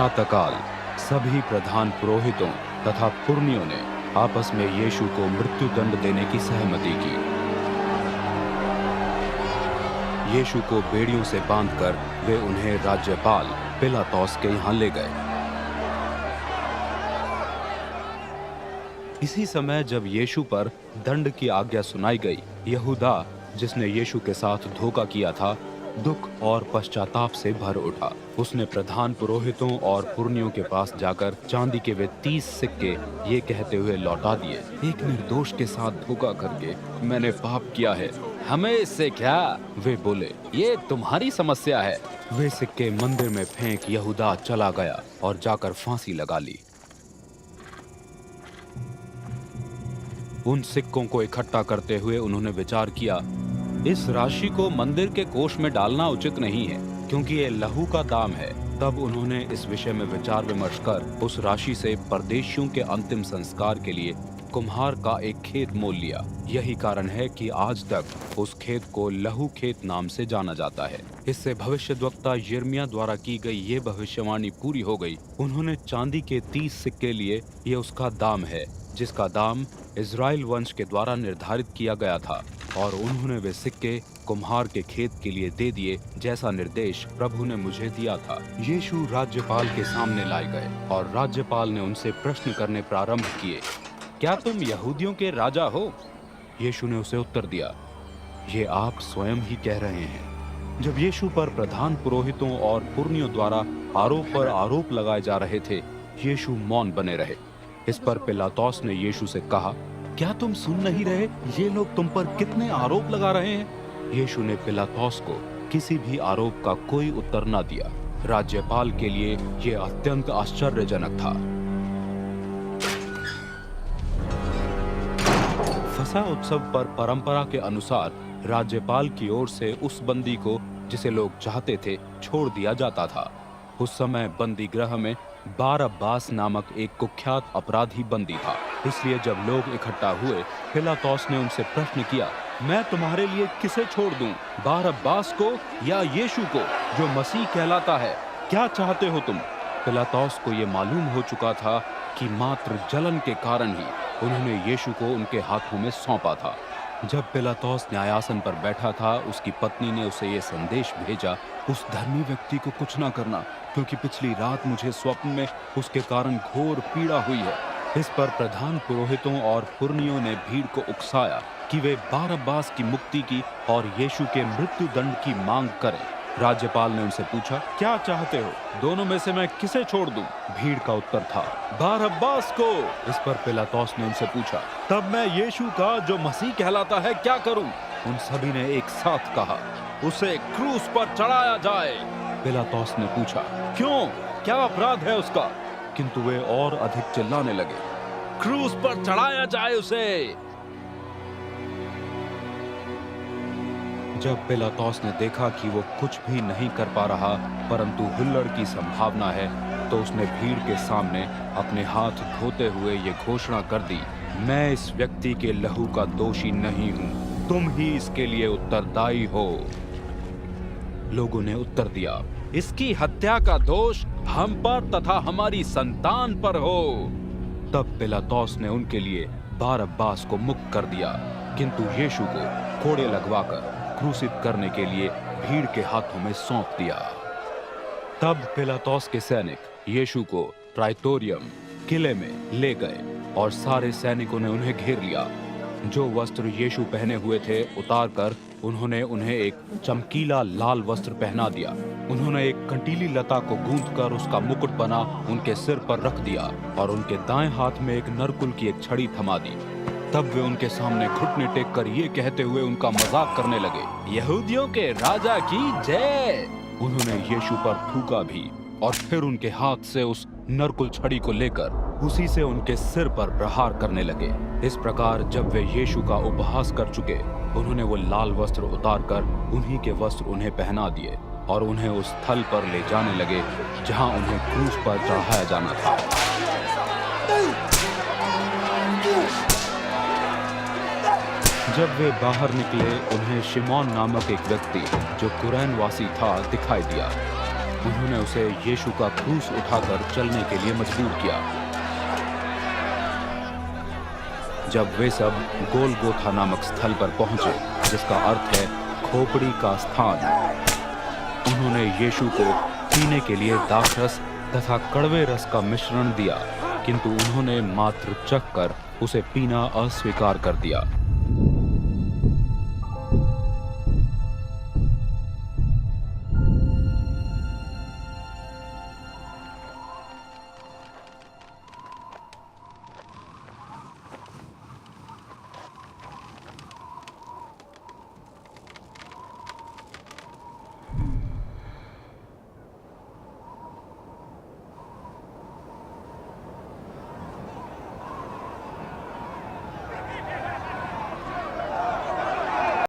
प्रातःकाल सभी प्रधान पुरोहितों तथा पुर्नियों ने आपस में यीशु को मृत्युदंड देने की सहमति की। यीशु को बेड़ियों से बांधकर वे उन्हें राज्यपाल पिलातुस के यहाँ ले गए। इसी समय जब यीशु पर दंड की आज्ञा सुनाई गई, यहूदा जिसने यीशु के साथ धोखा किया था, दुख और पश्चाताप से भर उठा। उसने प्रधान पुरोहितों और पुर्नियों के पास जाकर चांदी के वे 30 सिक्के ये कहते हुए लौटा दिए, एक निर्दोष के साथ धोखा करके मैंने पाप किया है, हमें इससे क्या? वे बोले, ये तुम्हारी समस्या है। वे सिक्के मंदिर में फेंक यहूदा चला गया और जाकर फांसी लगा ली। उन सिक्कों को इकट्ठा करते हुए उन्होंने विचार किया, इस राशि को मंदिर के कोष में डालना उचित नहीं है, क्योंकि ये लहू का दाम है। तब उन्होंने इस विषय में विचार विमर्श कर उस राशि से परदेशियों के अंतिम संस्कार के लिए कुम्हार का एक खेत मोल लिया। यही कारण है कि आज तक उस खेत को लहू खेत नाम से जाना जाता है। इससे भविष्यद्वक्ता यिर्मयाह द्वारा की गई ये भविष्यवाणी पूरी हो गई। उन्होंने चांदी के 30 सिक्के लिए, ये उसका दाम है जिसका दाम इज़राइल वंश के द्वारा निर्धारित किया गया था, और उन्होंने वे सिक्के कुम्हार के खेत के लिए दे दिए, जैसा निर्देश प्रभु ने मुझे दिया था। यीशु राज्यपाल के सामने लाए गए और राज्यपाल ने उनसे प्रश्न करने प्रारंभ किए, क्या तुम यहूदियों के राजा हो? यीशु ने उसे उत्तर दिया, ये आप स्वयं ही कह रहे हैं। जब यीशु पर प्रधान पुरोहितों और पुर्नियों द्वारा आरोप पर आरोप लगाए जा रहे थे, यीशु मौन बने रहे। इस पर पिलातुस ने यीशु से कहा, क्या तुम सुन नहीं रहे? ये लोग तुम पर कितने आरोप लगा रहे हैं? यीशु ने पिलातुस को किसी भी आरोप का कोई उत्तर न दिया। राज्यपाल के लिए यह अत्यंत आश्चर्यजनक था। फसह उत्सव पर परंपरा के अनुसार राज्यपाल की ओर से उस बंदी को जिसे लोग चाहते थे छोड़ दिया जाता था। उस समय बंदी गृह में बारअब्बास नामक एक कुख्यात अपराधी बंदी था। इसलिए जब लोग इकट्ठा हुए, पिलातुस ने उनसे प्रश्न किया, मैं तुम्हारे लिए किसे छोड़ दूं, बारअब्बास को या यीशु को जो मसीह कहलाता है? क्या चाहते हो तुम? पिलातुस को ये मालूम हो चुका था कि मात्र जलन के कारण ही उन्होंने यीशु को उनके हाथों में सौंपा था। जब पिलातुस न्यायासन पर बैठा था, उसकी पत्नी ने उसे ये संदेश भेजा, उस धर्मी व्यक्ति को कुछ न करना, क्योंकि पिछली रात मुझे स्वप्न में उसके कारण घोर पीड़ा हुई है। इस पर प्रधान पुरोहितों और पुर्नियों ने भीड़ को उकसाया कि वे बारअब्बास की मुक्ति की और यीशु के मृत्यु दंड की मांग करें। राज्यपाल ने उनसे पूछा, क्या चाहते हो? दोनों में से मैं किसे छोड़ दूं? भीड़ का उत्तर था, बारअब्बास को। इस पर पिलातुस ने उनसे पूछा, तब मैं यीशु का जो मसीह कहलाता है क्या करूं? उन सभी ने एक साथ कहा, उसे क्रूस पर चढ़ाया जाए। पिलातुस ने पूछा, क्यों? क्या अपराध है उसका? किंतु वे और अधिक चिल्लाने लगे, क्रूस पर चढ़ाया जाए उसे। जब पिलातुस ने देखा कि वो कुछ भी नहीं कर पा रहा, परंतु हुल्लड़ की संभावना है, तो उसने भीड़ के सामने अपने हाथ धोते हुए ये घोषणा कर दी, मैं इस व्यक्ति के लहू का दोषी नहीं हूं, तुम ही इसके लिए उत्तरदायी हो। लोगों ने उत्तर दिया, इसकी हत्या का दोष हम पर तथा हमारी संतान पर हो। तब पिलातुस ने उनके लिए बारअब्बास को मुक्त कर दिया, किंतु यीशु को कोड़े लगवाकर क्रूसित करने के लिए भीड़ के हाथों में सौंप दिया। तब पिलातुस के सैनिक यीशु को प्राइटोरियम किले में ले गए और सारे सैनिकों ने उन्हें घेर लिया। जो वस्त्र यीशु पहने हुए थे उतारकर उन्होंने उन्हें एक चमकीला लाल वस्त्र पहना दिया। उन्होंने एक कंटीली लता को गूंथकर उसका मुकुट बना उनके सिर पर रख दिया और उनके दाएं हाथ में एक नरकुल की एक छड़ी थमा दी। तब वे उनके सामने घुटने टेक कर ये कहते हुए उनका मजाक करने लगे, यहूदियों के राजा की जय। उन्होंने यीशु पर थूका भी और फिर उनके हाथ से उस नरकुल छड़ी को लेकर उसी से उनके सिर पर प्रहार करने लगे। इस प्रकार जब वे यीशु का उपहास कर चुके, उन्होंने वो लाल वस्त्र उतारकर उन्हीं के वस्त्र उन्हें पहना दिए और उन्हें उस स्थल पर ले जाने लगे जहां उन्हें क्रूस पर चढ़ाया जाना था। जब वे बाहर निकले, उन्हें शिमोन नामक एक व्यक्ति जो कुरैन वासी था दिखाई दिया। उन्होंने उसे यीशु का क्रूस उठाकर चलने के लिए मजबूर किया। जब वे सब गोलगोथा नामक स्थल पर पहुंचे, जिसका अर्थ है खोपड़ी का स्थान, उन्होंने यीशु को पीने के लिए दाखरस तथा कड़वे रस का मिश्रण दिया, किंतु उन्होंने मात्र चखकर उसे पीना अस्वीकार कर दिया।